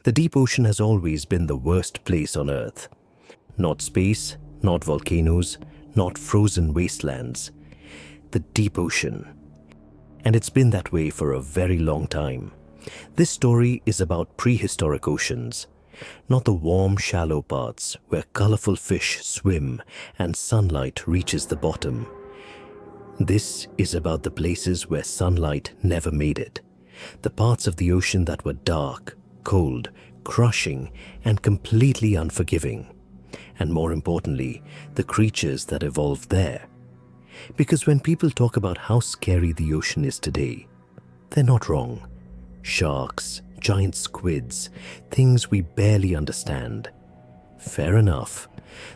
The deep ocean has always been the worst place on Earth. Not space, not volcanoes, not frozen wastelands. The deep ocean. And it's been that way for a very long time. This story is about prehistoric oceans, not the warm, shallow parts where colorful fish swim and sunlight reaches the bottom. This is about the places where sunlight never made it, the parts of the ocean that were dark, cold, crushing, and completely unforgiving. And more importantly, the creatures that evolved there. Because when people talk about how scary the ocean is today, they're not wrong. Sharks, giant squids, things we barely understand. Fair enough,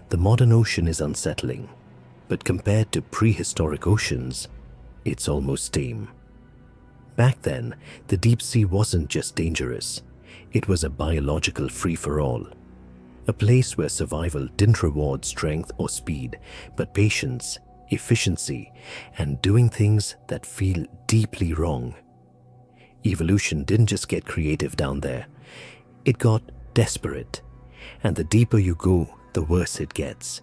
the modern ocean is unsettling. But compared to prehistoric oceans, it's almost tame. Back then, the deep sea wasn't just dangerous. It was a biological free-for-all. A place where survival didn't reward strength or speed, but patience, efficiency, and doing things that feel deeply wrong. Evolution didn't just get creative down there. It got desperate. And the deeper you go, the worse it gets.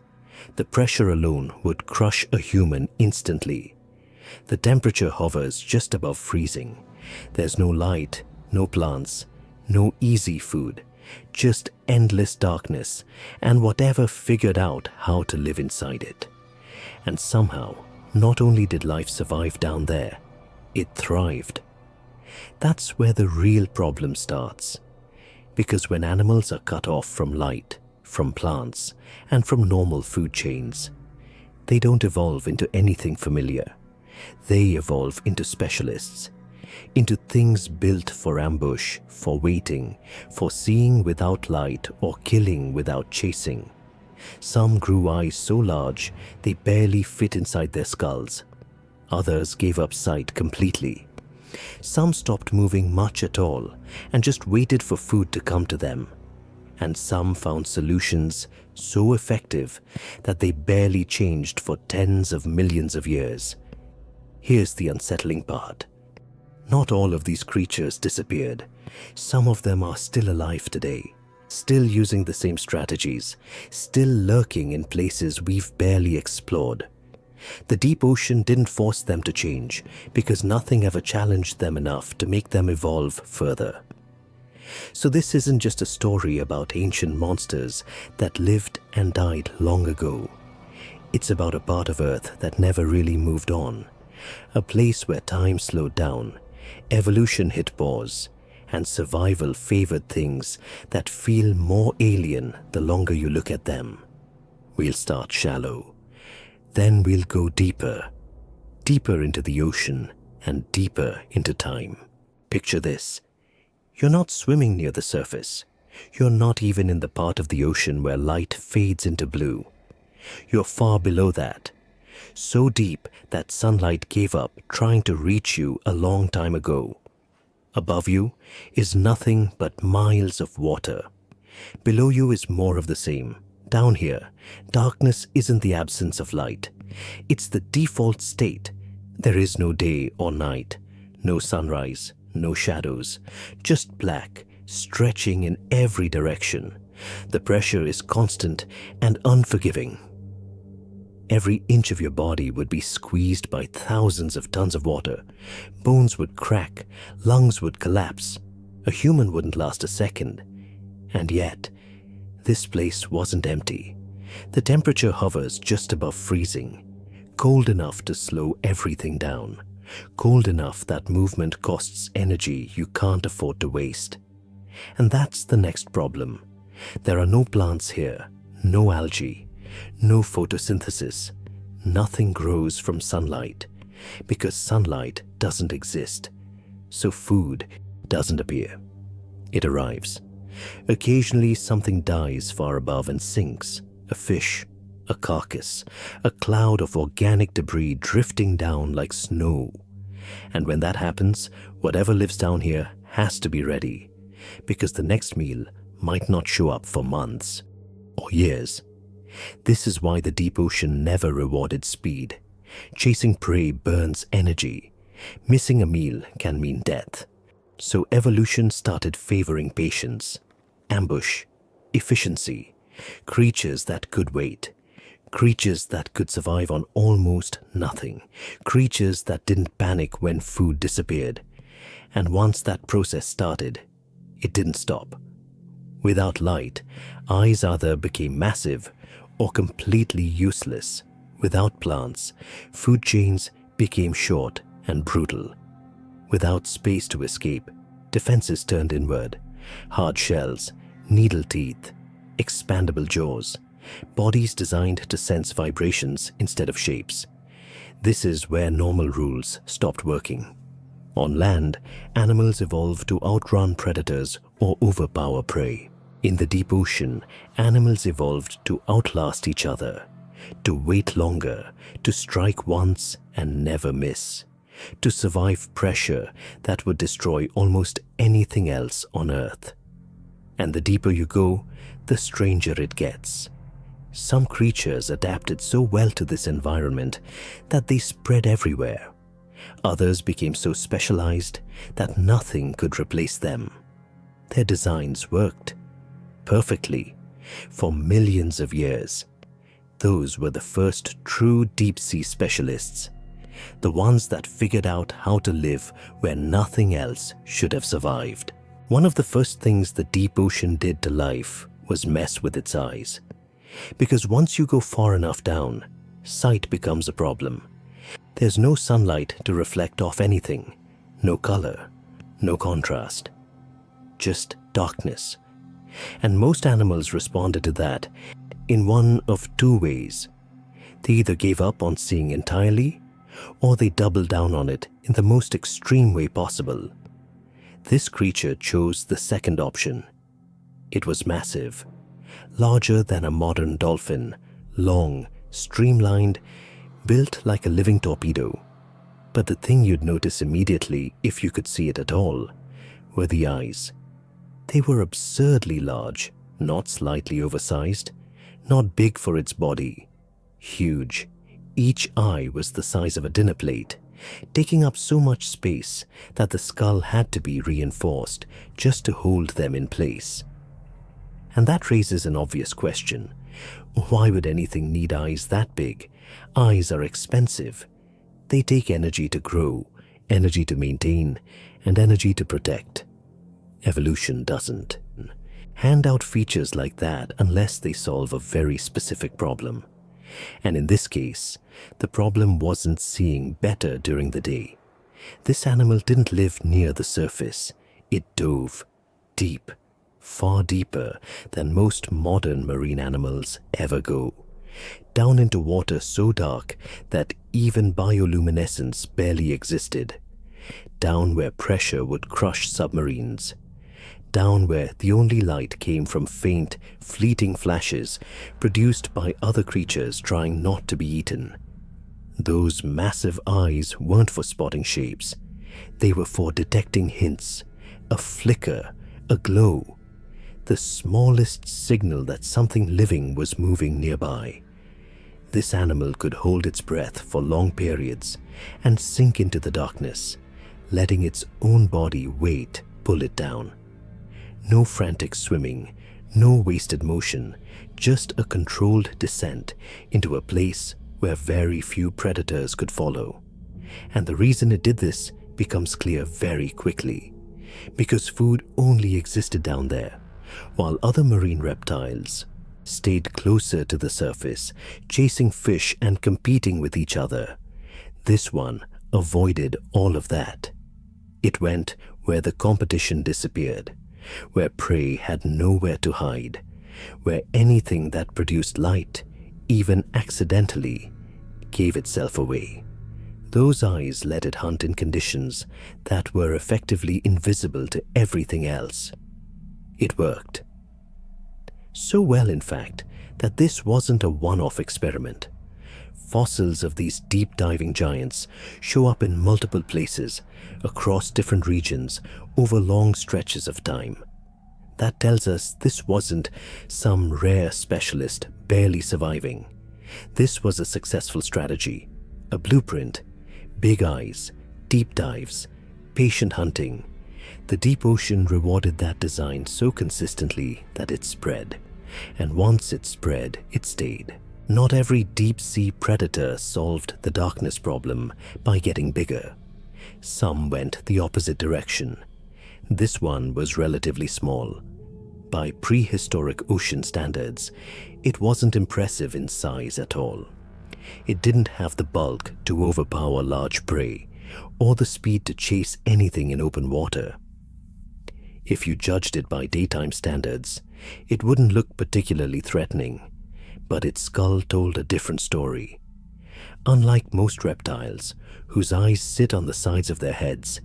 The pressure alone would crush a human instantly. The temperature hovers just above freezing. There's no light, no plants, no easy food, just endless darkness and whatever figured out how to live inside it. And somehow, not only did life survive down there, it thrived. That's where the real problem starts. Because when animals are cut off from light, from plants, and from normal food chains, they don't evolve into anything familiar. They evolve into specialists, into things built for ambush, for waiting, for seeing without light or killing without chasing. Some grew eyes so large they barely fit inside their skulls. Others gave up sight completely. Some stopped moving much at all and just waited for food to come to them. And some found solutions so effective that they barely changed for tens of millions of years. Here's the unsettling part. Not all of these creatures disappeared. Some of them are still alive today, still using the same strategies, still lurking in places we've barely explored. The deep ocean didn't force them to change because nothing ever challenged them enough to make them evolve further. So this isn't just a story about ancient monsters that lived and died long ago. It's about a part of Earth that never really moved on, a place where time slowed down, evolution hit pause, and survival favored things that feel more alien the longer you look at them. We'll start shallow. Then we'll go deeper, deeper into the ocean and deeper into time. Picture this. You're not swimming near the surface. You're not even in the part of the ocean where light fades into blue. You're far below that, so deep that sunlight gave up trying to reach you a long time ago. Above you is nothing but miles of water. Below you is more of the same. Down here, darkness isn't the absence of light. It's the default state. There is no day or night, no sunrise, no shadows, just black, stretching in every direction. The pressure is constant and unforgiving. Every inch of your body would be squeezed by thousands of tons of water. Bones would crack, lungs would collapse. A human wouldn't last a second. And yet, this place wasn't empty. The temperature hovers just above freezing, cold enough to slow everything down, cold enough that movement costs energy you can't afford to waste. And that's the next problem. There are no plants here, no algae, no photosynthesis. Nothing grows from sunlight, because sunlight doesn't exist. So food doesn't appear. It arrives. Occasionally something dies far above and sinks. A fish, a carcass, a cloud of organic debris drifting down like snow. And when that happens, whatever lives down here has to be ready, because the next meal might not show up for months or years. This is why the deep ocean never rewarded speed. Chasing prey burns energy. Missing a meal can mean death. So evolution started favoring patience. ambush, efficiency, creatures that could wait, creatures that could survive on almost nothing, creatures that didn't panic when food disappeared. And once that process started, it didn't stop. Without light, eyes either became massive or completely useless. Without plants, food chains became short and brutal. Without space to escape, defenses turned inward. Hard shells, needle teeth, expandable jaws, bodies designed to sense vibrations instead of shapes. This is where normal rules stopped working. On land, animals evolved to outrun predators or overpower prey. In the deep ocean, animals evolved to outlast each other, to wait longer, to strike once and never miss, to survive pressure that would destroy almost anything else on Earth. And the deeper you go, the stranger it gets. Some creatures adapted so well to this environment that they spread everywhere. Others became so specialized that nothing could replace them. Their designs worked perfectly for millions of years. Those were the first true deep-sea specialists, the ones that figured out how to live where nothing else should have survived. One of the first things the deep ocean did to life was mess with its eyes. Because once you go far enough down, sight becomes a problem. There's no sunlight to reflect off anything, no color, no contrast, just darkness. And most animals responded to that in one of two ways. They either gave up on seeing entirely, or they doubled down on it in the most extreme way possible. This creature chose the second option. It was massive, larger than a modern dolphin, long, streamlined, built like a living torpedo. But the thing you'd notice immediately, if you could see it at all, were the eyes. They were absurdly large, not slightly oversized, not big for its body. Huge. Each eye was the size of a dinner plate, taking up so much space that the skull had to be reinforced just to hold them in place. And that raises an obvious question. Why would anything need eyes that big? Eyes are expensive. They take energy to grow, energy to maintain, and energy to protect. Evolution doesn't hand out features like that unless they solve a very specific problem. And in this case, the problem wasn't seeing better during the day. This animal didn't live near the surface. It dove deep, far deeper than most modern marine animals ever go, down into water so dark that even bioluminescence barely existed, down where pressure would crush submarines, down where the only light came from faint, fleeting flashes produced by other creatures trying not to be eaten. Those massive eyes weren't for spotting shapes. They were for detecting hints, a flicker, a glow, the smallest signal that something living was moving nearby. This animal could hold its breath for long periods and sink into the darkness, letting its own body weight pull it down. No frantic swimming, no wasted motion, just a controlled descent into a place where very few predators could follow. And the reason it did this becomes clear very quickly. Because food only existed down there, while other marine reptiles stayed closer to the surface, chasing fish and competing with each other. This one avoided all of that. It went where the competition disappeared, where prey had nowhere to hide, where anything that produced light, even accidentally, gave itself away. Those eyes let it hunt in conditions that were effectively invisible to everything else. It worked. So well, in fact, that this wasn't a one-off experiment. Fossils of these deep-diving giants show up in multiple places, across different regions, over long stretches of time. That tells us this wasn't some rare specialist barely surviving. This was a successful strategy, a blueprint, big eyes, deep dives, patient hunting, The deep ocean rewarded that design so consistently that it spread. And once it spread, it stayed. Not every deep-sea predator solved the darkness problem by getting bigger. Some went the opposite direction. This one was relatively small. By prehistoric ocean standards, it wasn't impressive in size at all. It didn't have the bulk to overpower large prey, or the speed to chase anything in open water. If you judged it by daytime standards, it wouldn't look particularly threatening, but its skull told a different story. Unlike most reptiles, whose eyes sit on the sides of their heads,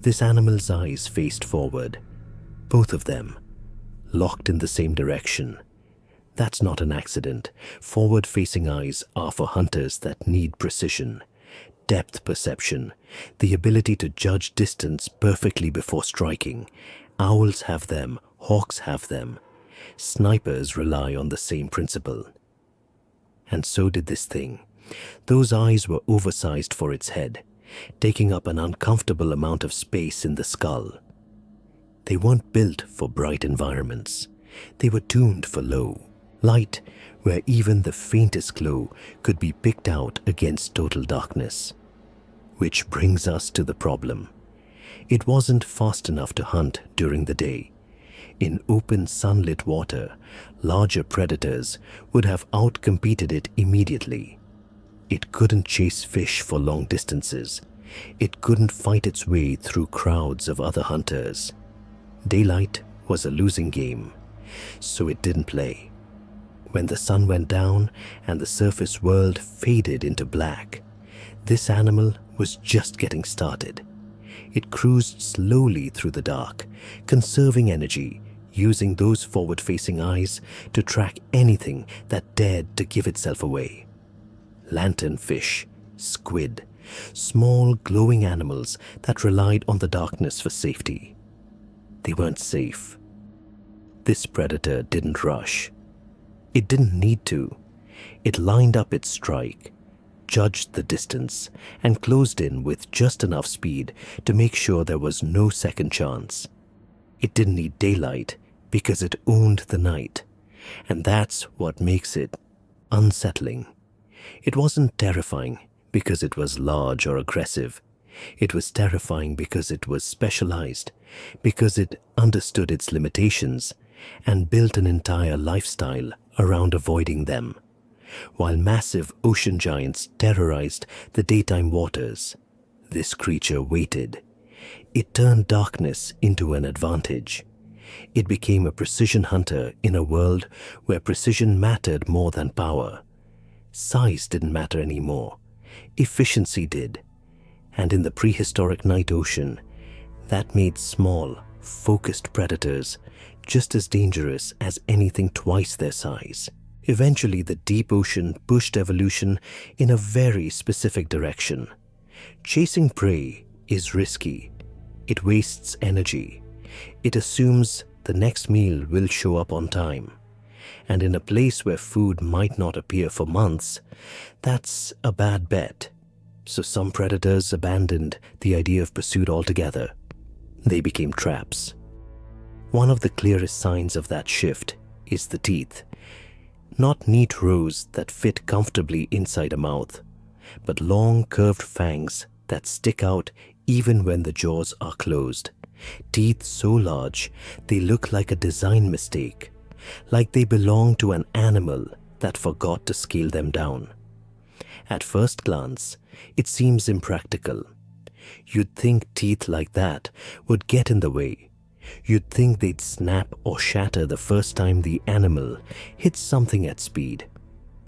this animal's eyes faced forward, both of them, locked in the same direction. That's not an accident. Forward-facing eyes are for hunters that need precision, depth perception, the ability to judge distance perfectly before striking. Owls have them, hawks have them. Snipers rely on the same principle. And so did this thing. Those eyes were oversized for its head, taking up an uncomfortable amount of space in the skull. They weren't built for bright environments. They were tuned for low light, where even the faintest glow could be picked out against total darkness. Which brings us to the problem. It wasn't fast enough to hunt during the day. In open sunlit water, larger predators would have outcompeted it immediately. It couldn't chase fish for long distances. It couldn't fight its way through crowds of other hunters. Daylight was a losing game, so it didn't play. When the sun went down and the surface world faded into black, this animal was just getting started. It cruised slowly through the dark, conserving energy, using those forward-facing eyes to track anything that dared to give itself away. Lanternfish, squid, small glowing animals that relied on the darkness for safety. They weren't safe. This predator didn't rush. It didn't need to. It lined up its strike, judged the distance, and closed in with just enough speed to make sure there was no second chance. It didn't need daylight because it owned the night, and that's what makes it unsettling. It wasn't terrifying because it was large or aggressive. It was terrifying because it was specialized, because it understood its limitations and built an entire lifestyle around avoiding them. While massive ocean giants terrorized the daytime waters, this creature waited. It turned darkness into an advantage. It became a precision hunter in a world where precision mattered more than power. Size didn't matter anymore. Efficiency did. And in the prehistoric night ocean, that made small, focused predators just as dangerous as anything twice their size. Eventually, the deep ocean pushed evolution in a very specific direction. Chasing prey is risky. It wastes energy. It assumes the next meal will show up on time. And in a place where food might not appear for months, that's a bad bet. So some predators abandoned the idea of pursuit altogether. They became traps. One of the clearest signs of that shift is the teeth. Not neat rows that fit comfortably inside a mouth, but long curved fangs that stick out even when the jaws are closed. Teeth so large they look like a design mistake, like they belong to an animal that forgot to scale them down. At first glance, it seems impractical. You'd think teeth like that would get in the way. You'd think they'd snap or shatter the first time the animal hits something at speed.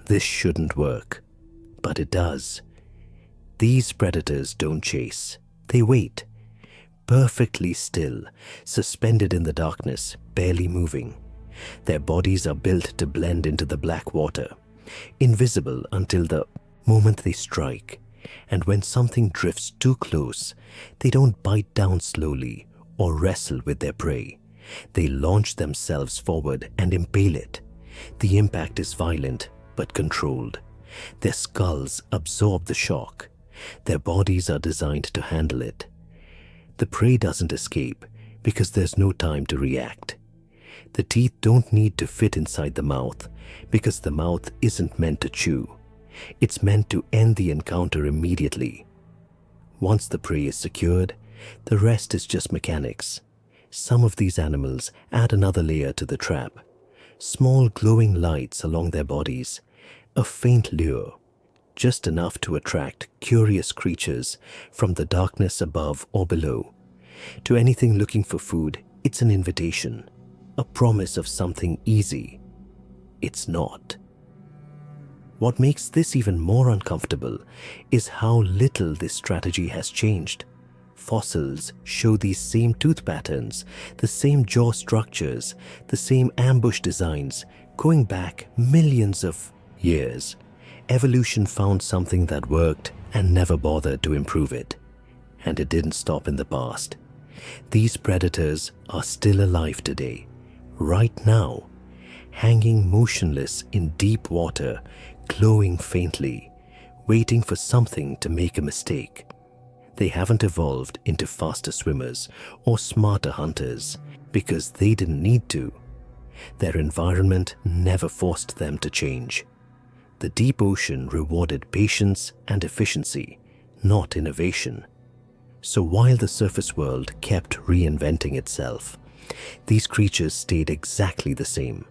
This shouldn't work, but it does. These predators don't chase. They wait, perfectly still, suspended in the darkness, barely moving. Their bodies are built to blend into the black water, invisible until the moment they strike. And when something drifts too close, they don't bite down slowly or wrestle with their prey. They launch themselves forward and impale it. The impact is violent but controlled. Their skulls absorb the shock. Their bodies are designed to handle it. The prey doesn't escape because there's no time to react. The teeth don't need to fit inside the mouth because the mouth isn't meant to chew. It's meant to end the encounter immediately. Once the prey is secured, the rest is just mechanics. Some of these animals add another layer to the trap. Small glowing lights along their bodies, a faint lure, just enough to attract curious creatures from the darkness above or below. To anything looking for food, it's an invitation, a promise of something easy. It's not. What makes this even more uncomfortable is how little this strategy has changed. Fossils show these same tooth patterns, the same jaw structures, the same ambush designs, going back millions of years. Evolution found something that worked and never bothered to improve it. And it didn't stop in the past. These predators are still alive today, right now, hanging motionless in deep water, glowing faintly, waiting for something to make a mistake. They haven't evolved into faster swimmers or smarter hunters because they didn't need to. Their environment never forced them to change. The deep ocean rewarded patience and efficiency, not innovation. So while the surface world kept reinventing itself, these creatures stayed exactly the same.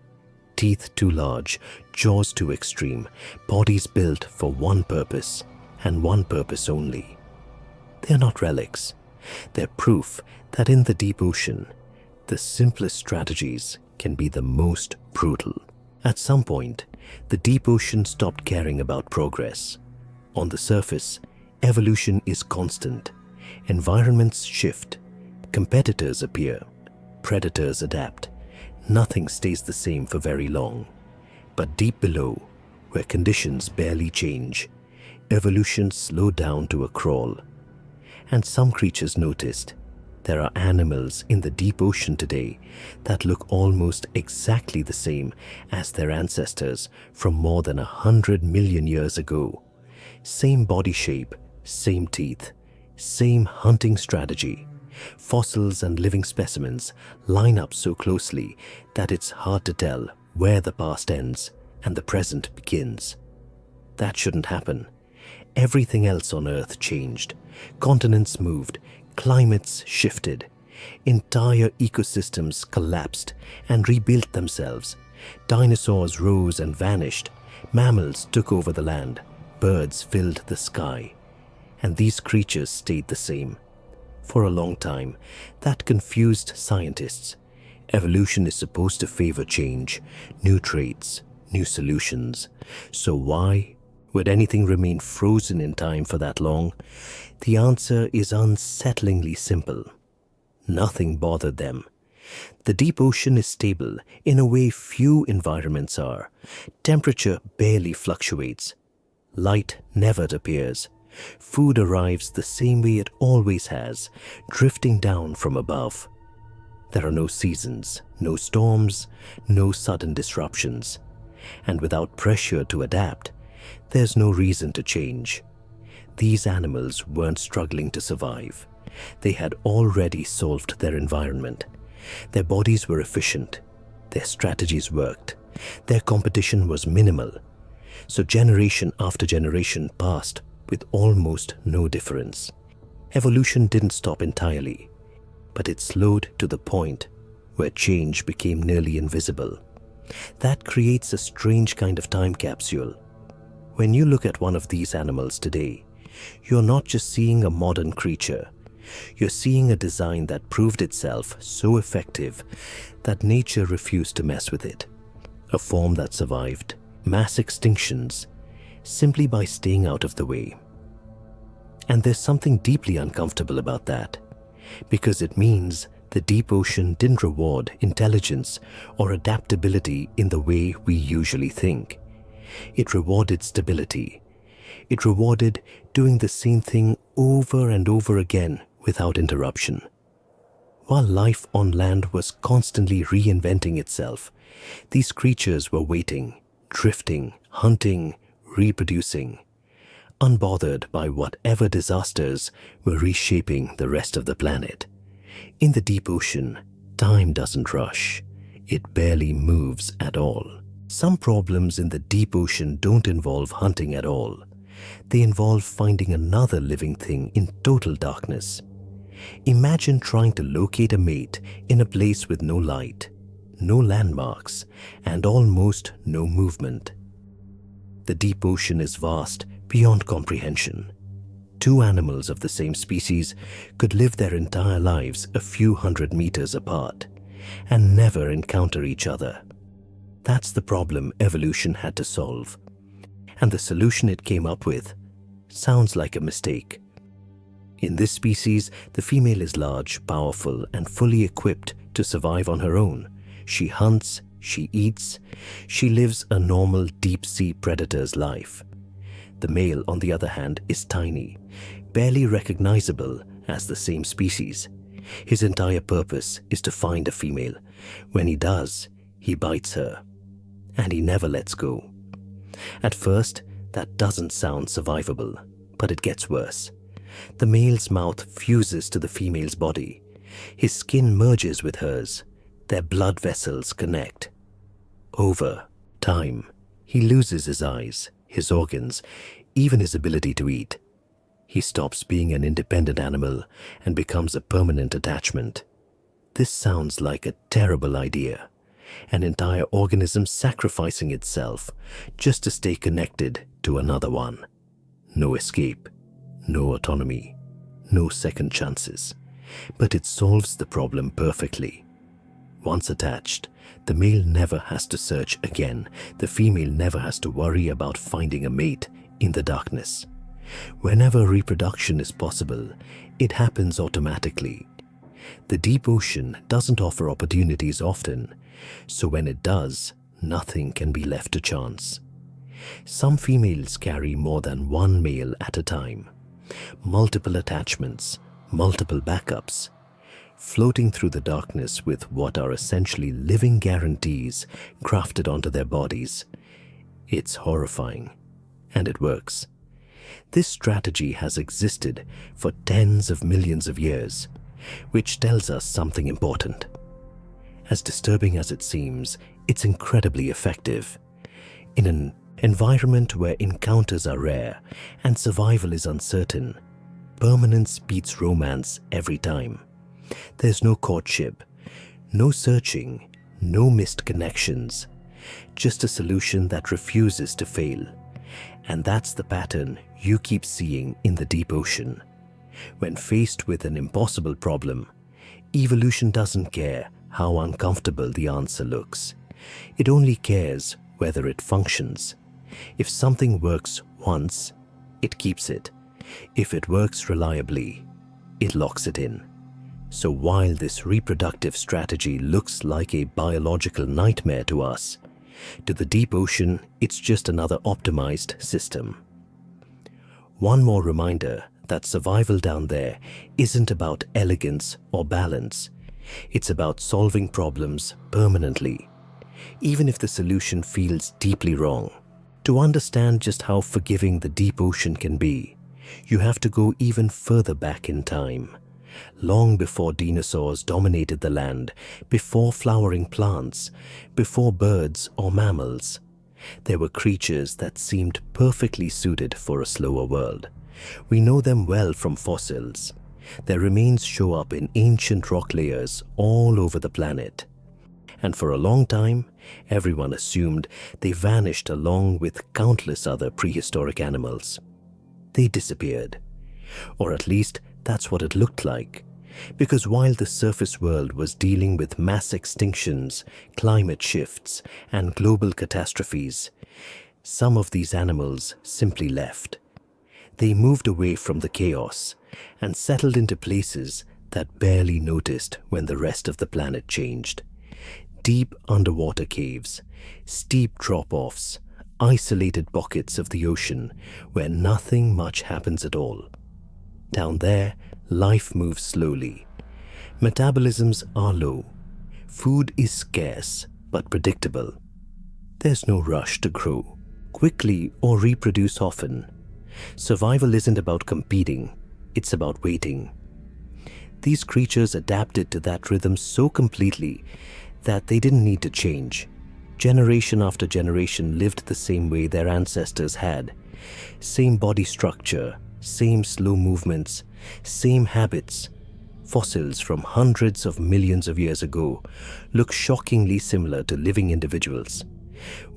Teeth too large, jaws too extreme, bodies built for one purpose and one purpose only. They're not relics. They're proof that in the deep ocean, the simplest strategies can be the most brutal. At some point, the deep ocean stopped caring about progress. On the surface, evolution is constant. Environments shift. Competitors appear. Predators adapt. Nothing stays the same for very long. But deep below, where conditions barely change, evolution slowed down to a crawl. And some creatures noticed there are animals in the deep ocean today that look almost exactly the same as their ancestors from more than 100 million years ago. Same body shape, same teeth, same hunting strategy. Fossils and living specimens line up so closely that it's hard to tell where the past ends and the present begins. That shouldn't happen. Everything else on Earth changed. Continents moved, climates shifted, entire ecosystems collapsed and rebuilt themselves. Dinosaurs rose and vanished. Mammals took over the land. Birds filled the sky. And these creatures stayed the same. For a long time, that confused scientists. Evolution is supposed to favor change, new traits, new solutions. So why would anything remain frozen in time for that long? The answer is unsettlingly simple. Nothing bothered them. The deep ocean is stable in a way few environments are. Temperature barely fluctuates. Light never appears. Food arrives the same way it always has, drifting down from above. There are no seasons, no storms, no sudden disruptions. And without pressure to adapt, there's no reason to change. These animals weren't struggling to survive. They had already solved their environment. Their bodies were efficient. Their strategies worked. Their competition was minimal. So generation after generation passed with almost no difference. Evolution didn't stop entirely, but it slowed to the point where change became nearly invisible. That creates a strange kind of time capsule. When you look at one of these animals today, you're not just seeing a modern creature. You're seeing a design that proved itself so effective that nature refused to mess with it. A form that survived mass extinctions simply by staying out of the way. And there's something deeply uncomfortable about that, because it means the deep ocean didn't reward intelligence or adaptability in the way we usually think. It rewarded stability. It rewarded doing the same thing over and over again without interruption. While life on land was constantly reinventing itself, these creatures were waiting, drifting, hunting, reproducing, unbothered by whatever disasters were reshaping the rest of the planet. In the deep ocean, time doesn't rush. It barely moves at all. Some problems in the deep ocean don't involve hunting at all. They involve finding another living thing in total darkness. Imagine trying to locate a mate in a place with no light, no landmarks, and almost no movement. The deep ocean is vast beyond comprehension. Two animals of the same species could live their entire lives a few hundred meters apart and never encounter each other. That's the problem evolution had to solve. And the solution it came up with sounds like a mistake. In this species, the female is large, powerful, and fully equipped to survive on her own. She hunts, she eats, she lives a normal deep-sea predator's life. The male, on the other hand, is tiny, barely recognizable as the same species. His entire purpose is to find a female. When he does, he bites her, and he never lets go. At first, that doesn't sound survivable, but it gets worse. The male's mouth fuses to the female's body. His skin merges with hers. Their blood vessels connect. Over time, he loses his eyes, his organs, even his ability to eat. He stops being an independent animal and becomes a permanent attachment. This sounds like a terrible idea. An entire organism sacrificing itself just to stay connected to another one. No escape, no autonomy, no second chances. But it solves the problem perfectly. Once attached, the male never has to search again. The female never has to worry about finding a mate in the darkness. Whenever reproduction is possible, it happens automatically. The deep ocean doesn't offer opportunities often, so when it does, nothing can be left to chance. Some females carry more than one male at a time. Multiple attachments, multiple backups, floating through the darkness with what are essentially living guarantees grafted onto their bodies. It's horrifying, and it works. This strategy has existed for tens of millions of years, which tells us something important. As disturbing as it seems, it's incredibly effective. In an environment where encounters are rare and survival is uncertain, permanence beats romance every time. There's no courtship, no searching, no missed connections, just a solution that refuses to fail. And that's the pattern you keep seeing in the deep ocean. When faced with an impossible problem, evolution doesn't care how uncomfortable the answer looks. It only cares whether it functions. If something works once, it keeps it. If it works reliably, it locks it in. So while this reproductive strategy looks like a biological nightmare to us, to the deep ocean, it's just another optimized system. One more reminder that survival down there isn't about elegance or balance. It's about solving problems permanently, even if the solution feels deeply wrong. To understand just how forgiving the deep ocean can be, you have to go even further back in time. Long before dinosaurs dominated the land, before flowering plants, before birds or mammals, there were creatures that seemed perfectly suited for a slower world. We know them well from fossils. Their remains show up in ancient rock layers all over the planet. And for a long time, everyone assumed they vanished along with countless other prehistoric animals. They disappeared. Or at least that's what it looked like. Because while the surface world was dealing with mass extinctions, climate shifts, and global catastrophes, some of these animals simply left. They moved away from the chaos and settled into places that barely noticed when the rest of the planet changed. Deep underwater caves, steep drop-offs, isolated pockets of the ocean where nothing much happens at all. Down there, life moves slowly. Metabolisms are low. Food is scarce but predictable. There's no rush to grow quickly or reproduce often. Survival isn't about competing, it's about waiting. These creatures adapted to that rhythm so completely that they didn't need to change. Generation after generation lived the same way their ancestors had. Same body structure, same slow movements, same habits. Fossils from hundreds of millions of years ago look shockingly similar to living individuals,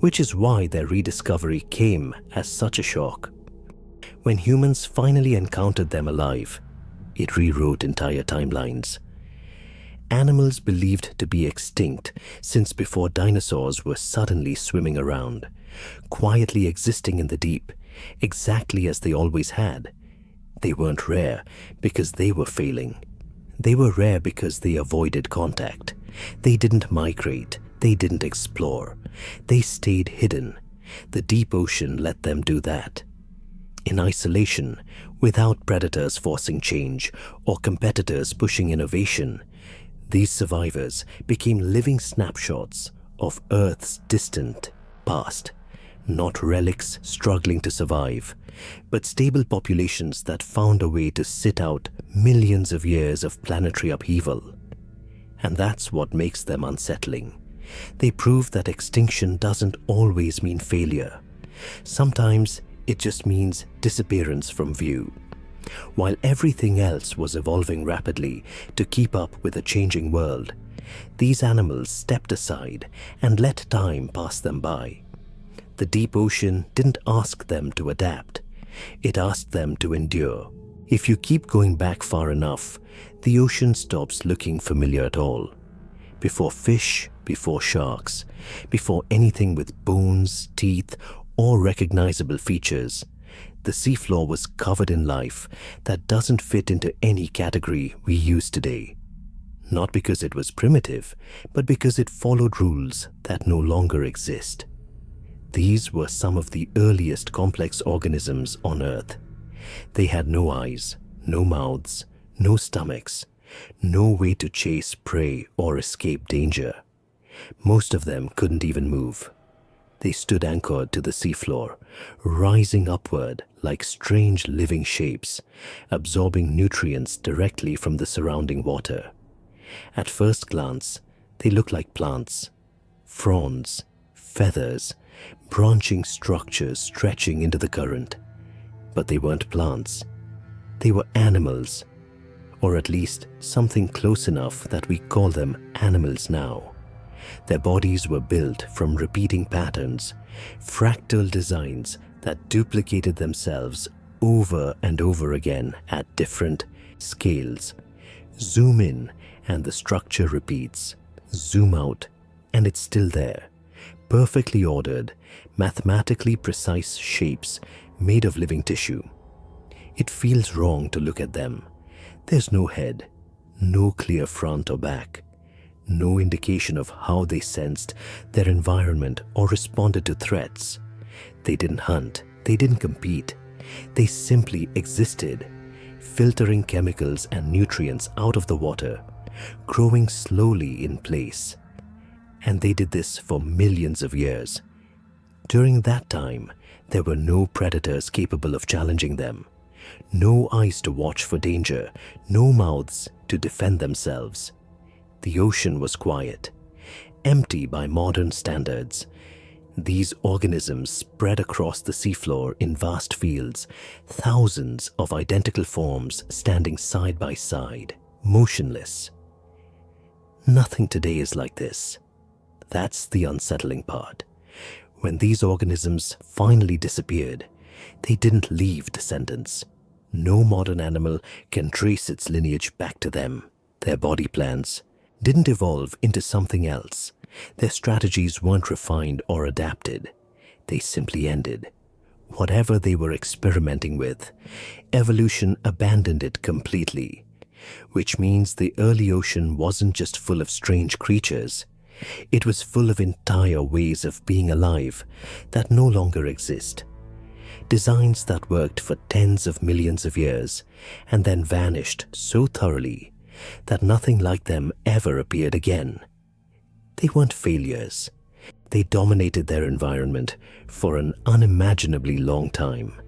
which is why their rediscovery came as such a shock. When humans finally encountered them alive, it rewrote entire timelines. Animals believed to be extinct since before dinosaurs were suddenly swimming around, quietly existing in the deep, exactly as they always had. They weren't rare because they were failing. They were rare because they avoided contact. They didn't migrate. They didn't explore. They stayed hidden. The deep ocean let them do that. In isolation, without predators forcing change or competitors pushing innovation, these survivors became living snapshots of Earth's distant past, not relics struggling to survive, but stable populations that found a way to sit out millions of years of planetary upheaval. And that's what makes them unsettling. They prove that extinction doesn't always mean failure. Sometimes it just means disappearance from view. While everything else was evolving rapidly to keep up with a changing world, these animals stepped aside and let time pass them by. The deep ocean didn't ask them to adapt. It asked them to endure. If you keep going back far enough, the ocean stops looking familiar at all. Before fish, before sharks, before anything with bones, teeth, or recognizable features, the seafloor was covered in life that doesn't fit into any category we use today. Not because it was primitive, but because it followed rules that no longer exist. These were some of the earliest complex organisms on Earth. They had no eyes, no mouths, no stomachs, no way to chase prey or escape danger. Most of them couldn't even move. They stood anchored to the seafloor, rising upward like strange living shapes, absorbing nutrients directly from the surrounding water. At first glance, they looked like plants, fronds, feathers, branching structures stretching into the current. But they weren't plants. They were animals, or at least something close enough that we call them animals now. Their bodies were built from repeating patterns, fractal designs that duplicated themselves over and over again at different scales. Zoom in and the structure repeats. Zoom out and it's still there. Perfectly ordered, mathematically precise shapes made of living tissue. It feels wrong to look at them. There's no head, no clear front or back, no indication of how they sensed their environment or responded to threats. They didn't hunt, they didn't compete. They simply existed, filtering chemicals and nutrients out of the water, growing slowly in place. And they did this for millions of years. During that time, there were no predators capable of challenging them, no eyes to watch for danger, no mouths to defend themselves. The ocean was quiet, empty by modern standards. These organisms spread across the seafloor in vast fields, thousands of identical forms standing side by side, motionless. Nothing today is like this. That's the unsettling part. When these organisms finally disappeared, they didn't leave descendants. No modern animal can trace its lineage back to them. Their body plans didn't evolve into something else. Their strategies weren't refined or adapted. They simply ended. Whatever they were experimenting with, evolution abandoned it completely. Which means the early ocean wasn't just full of strange creatures. It was full of entire ways of being alive that no longer exist. Designs that worked for tens of millions of years and then vanished so thoroughly that nothing like them ever appeared again. They weren't failures. They dominated their environment for an unimaginably long time.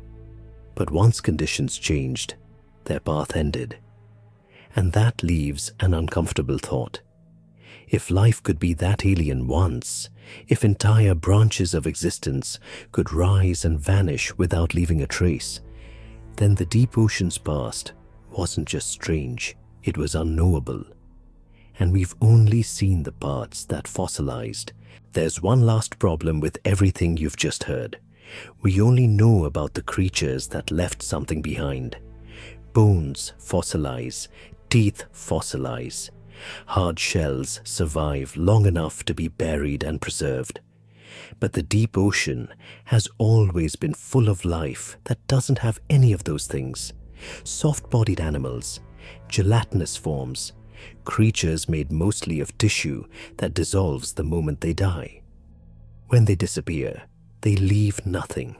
But once conditions changed, their path ended. And that leaves an uncomfortable thought. If life could be that alien once, if entire branches of existence could rise and vanish without leaving a trace, then the deep ocean's past wasn't just strange, it was unknowable. And we've only seen the parts that fossilized. There's one last problem with everything you've just heard. We only know about the creatures that left something behind. Bones fossilize, teeth fossilize. Hard shells survive long enough to be buried and preserved. But the deep ocean has always been full of life that doesn't have any of those things. Soft-bodied animals, gelatinous forms, creatures made mostly of tissue that dissolves the moment they die. When they disappear, they leave nothing.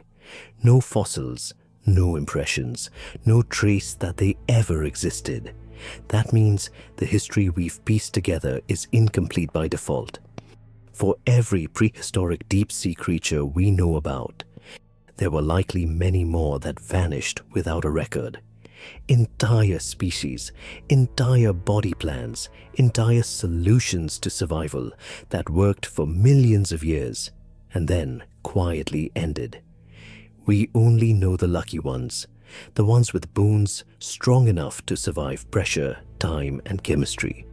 No fossils, no impressions, no trace that they ever existed. That means the history we've pieced together is incomplete by default. For every prehistoric deep-sea creature we know about, there were likely many more that vanished without a record. Entire species, entire body plans, entire solutions to survival that worked for millions of years and then quietly ended. We only know the lucky ones, the ones with bones strong enough to survive pressure, time, and chemistry.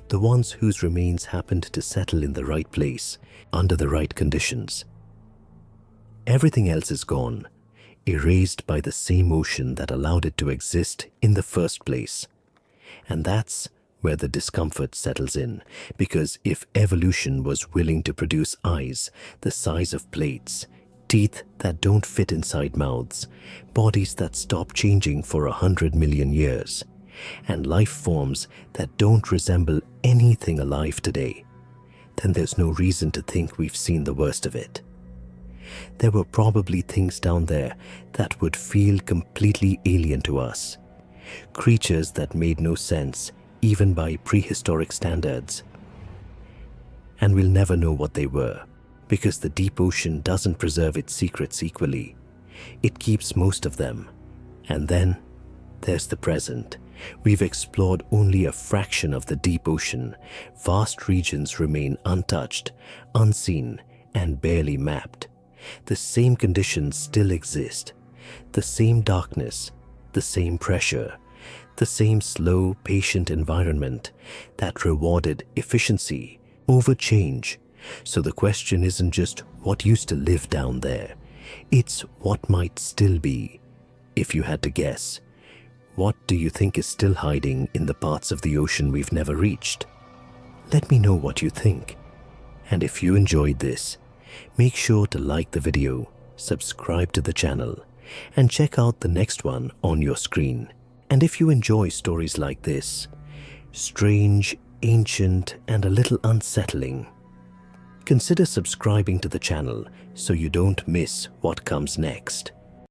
The ones whose remains happened to settle in the right place, under the right conditions. Everything else is gone, erased by the same ocean that allowed it to exist in the first place. And that's where the discomfort settles in, because if evolution was willing to produce eyes the size of plates, teeth that don't fit inside mouths, bodies that stop changing for 100 million years, and life forms that don't resemble anything alive today, then there's no reason to think we've seen the worst of it. There were probably things down there that would feel completely alien to us, creatures that made no sense even by prehistoric standards. And we'll never know what they were, because the deep ocean doesn't preserve its secrets equally. It keeps most of them. And then there's the present. We've explored only a fraction of the deep ocean. Vast regions remain untouched, unseen, and barely mapped. The same conditions still exist. The same darkness, the same pressure, the same slow, patient environment that rewarded efficiency over change. So the question isn't just what used to live down there. It's what might still be. If you had to guess, what do you think is still hiding in the parts of the ocean we've never reached? Let me know what you think. And if you enjoyed this, make sure to like the video, subscribe to the channel, and check out the next one on your screen. And if you enjoy stories like this, strange, ancient, and a little unsettling, consider subscribing to the channel so you don't miss what comes next.